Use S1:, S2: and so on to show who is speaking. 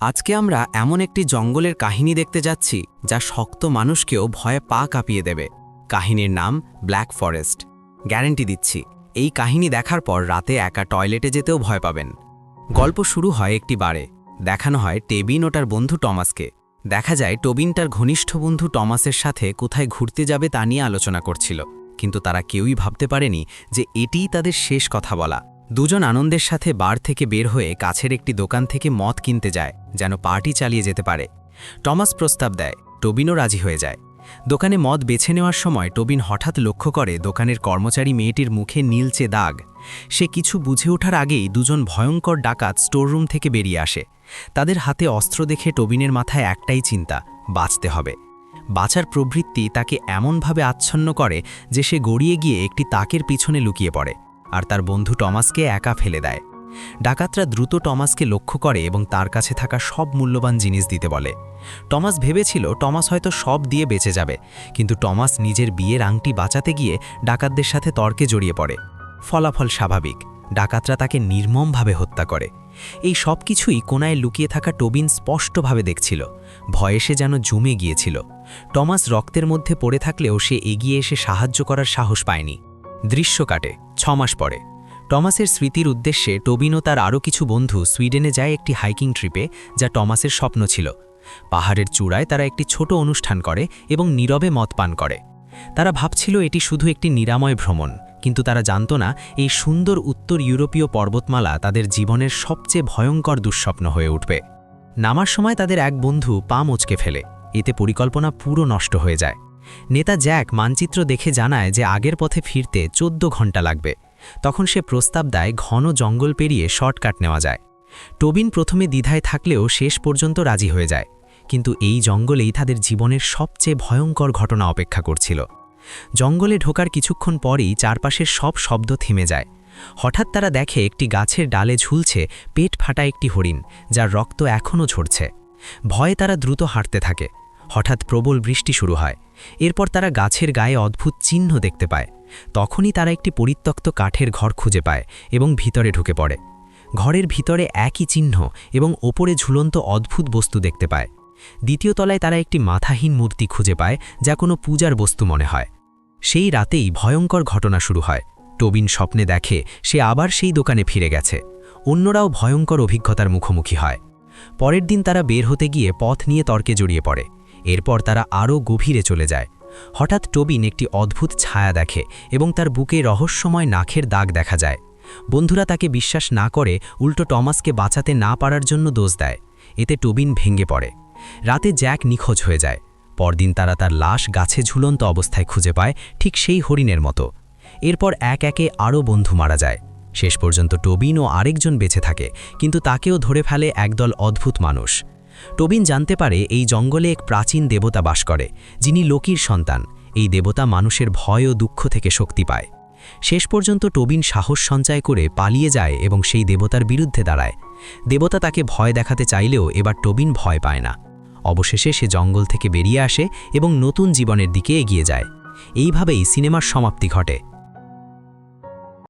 S1: আজকে আমরা এমন একটি জঙ্গলের কাহিনী দেখতে যাচ্ছি যা শক্ত মানুষকেও ভয়ে পা কাঁপিয়ে দেবে। কাহিনীর নাম ব্ল্যাক ফরেস্ট। গ্যারান্টি দিচ্ছি, এই কাহিনী দেখার পর রাতে একা টয়লেটে যেতেও ভয় পাবেন। গল্প শুরু হয় একটি বারে। দেখানো হয় টেবিন ও তার বন্ধু টমাসকে। দেখা যায় টোবিন তার ঘনিষ্ঠ বন্ধু টমাসের সাথে কোথায় ঘুরতে যাবে তা নিয়ে আলোচনা করছিল, কিন্তু তারা কেউই ভাবতে পারেনি যে এটিই তাদের শেষ কথা বলা। দুজন আনন্দের সাথে বার থেকে বের হয়ে কাছের একটি দোকান থেকে মদ কিনতে যায়, যেন পার্টি চালিয়ে যেতে পারে। টমাস প্রস্তাব দেয়, টোবিনও রাজি হয়ে যায়। দোকানে মদ বেছে নেওয়ার সময় টোবিন হঠাৎ লক্ষ্য করে দোকানের কর্মচারী মেয়েটির মুখে নীলচে দাগ। সে কিছু বুঝে ওঠার আগেই দুজন ভয়ঙ্কর ডাকাত স্টোররুম থেকে বেরিয়ে আসে। তাদের হাতে অস্ত্র দেখে টোবিনের মাথায় একটাই চিন্তা, বাঁচতে হবে। বাঁচার প্রবৃত্তি তাকে এমনভাবে আচ্ছন্ন করে যে সে গড়িয়ে গিয়ে একটি তাকের পিছনে লুকিয়ে পড়ে আর তার বন্ধু টমাসকে একা ফেলে দেয়। ডাকাতরা দ্রুত টমাসকে লক্ষ্য করে এবং তার কাছে থাকা সব মূল্যবান জিনিস দিতে বলে। টমাস ভেবেছিল টমাস হয়তো সব দিয়ে বেঁচে যাবে, কিন্তু টমাস নিজের বিয়ের আংটি বাঁচাতে গিয়ে ডাকাতদের সাথে তর্কে জড়িয়ে পড়ে। ফলাফল স্বাভাবিক, ডাকাতরা তাকে নির্মমভাবে হত্যা করে। এই সব কিছুই কোনায় লুকিয়ে থাকা টোবিন স্পষ্টভাবে দেখছিল। ভয়ে সে যেন জমে গিয়েছিল। টমাস রক্তের মধ্যে পড়ে থাকলেও সে এগিয়ে এসে সাহায্য করার সাহস পায়নি। দৃশ্য কাটে 6 মাস পরে। টমাসের স্মৃতির উদ্দেশ্যে টোবিন ও তার আরও কিছু বন্ধু সুইডেনে যায় একটি হাইকিং ট্রিপে, যা টমাসের স্বপ্ন ছিল। পাহাড়ের চূড়ায় তারা একটি ছোট অনুষ্ঠান করে এবং নীরবে মদ পান করে। তারা ভাবছিল এটি শুধু একটি নিরাময় ভ্রমণ, কিন্তু তারা জানত না এই সুন্দর উত্তর ইউরোপীয় পর্বতমালা তাদের জীবনের সবচেয়ে ভয়ঙ্কর দুঃস্বপ্ন হয়ে উঠবে। নামার সময় তাদের এক বন্ধু পা মচকে ফেলে। এতে পরিকল্পনা পুরো নষ্ট হয়ে যায়। নেতা জ্যাক মানচিত্র দেখে জানায় যে আগের পথে ফিরতে 14 ঘন্টা লাগবে। তখন সে প্রস্তাব দেয় ঘন জঙ্গল পেরিয়ে শর্টকাট নেওয়া যায়। টোবিন প্রথমে দ্বিধায় থাকলেও শেষ পর্যন্ত রাজি হয়ে যায়, কিন্তু এই জঙ্গলেই তাদের জীবনের সবচেয়ে ভয়ঙ্কর ঘটনা অপেক্ষা করছিল। জঙ্গলে ঢোকার কিছুক্ষণ পরেই চারপাশের সব শব্দ থেমে যায়। হঠাৎ তারা দেখে একটি গাছের ডালে ঝুলছে পেট ফাটা একটি হরিণ, যার রক্ত এখনও ঝরছে। ভয়ে তারা দ্রুত হাঁটতে থাকে। হঠাৎ প্রবল বৃষ্টি শুরু হয়। এরপর তারা গাছের গায়ে অদ্ভুত চিহ্ন দেখতে পায়। তখনই তারা একটি পরিত্যক্ত কাঠের ঘর খুঁজে পায় এবং ভিতরে ঢুকে পড়ে। ঘরের ভিতরে একই চিহ্ন এবং ওপরে ঝুলন্ত অদ্ভুত বস্তু দেখতে পায়। দ্বিতীয় তলায় তারা একটি মাথাহীন মূর্তি খুঁজে পায়, যা কোনো পূজার বস্তু মনে হয়। সেই রাতেই ভয়ঙ্কর ঘটনা শুরু হয়। টোবিন স্বপ্নে দেখে সে আবার সেই দোকানে ফিরে গেছে। অন্যরাও ভয়ঙ্কর অভিজ্ঞতার মুখোমুখি হয়। পরের দিন তারা বের হতে গিয়ে পথ নিয়ে তর্কে জড়িয়ে পড়ে। এরপর তারা আরও গভীরে চলে যায়। হঠাৎ টোবিন একটি অদ্ভুত ছায়া দেখে এবং তার বুকে রহস্যময় নাখের দাগ দেখা যায়। বন্ধুরা তাকে বিশ্বাস না করে উল্টো টমাসকে বাঁচাতে না পারার জন্য দোষ দেয়। এতে টোবিন ভেঙে পড়ে। রাতে জ্যাক নিখোঁজ হয়ে যায়। পরদিন তারা তার লাশ গাছে ঝুলন্ত অবস্থায় খুঁজে পায়, ঠিক সেই হরিণের মতো। এরপর এক একে আরও বন্ধু মারা যায়। শেষ পর্যন্ত টোবিন ও আরেকজন বেঁচে থাকে, কিন্তু তাকেও ধরে ফেলে একদল অদ্ভুত মানুষ। টোবিন জানতে পারে এই জঙ্গলে এক প্রাচীন দেবতা বাস করে, যিনি লোকির সন্তান। এই দেবতা মানুষের ভয় ও দুঃখ থেকে শক্তি পায়। শেষ পর্যন্ত টোবিন সাহস সঞ্চয় করে পালিয়ে যায় এবং সেই দেবতার বিরুদ্ধে দাঁড়ায়। দেবতা তাকে ভয় দেখাতে চাইলেও এবার টোবিন ভয় পায় না। অবশেষে সে জঙ্গল থেকে বেরিয়ে আসে এবং নতুন জীবনের দিকে এগিয়ে যায়। এইভাবেই সিনেমার সমাপ্তি ঘটে।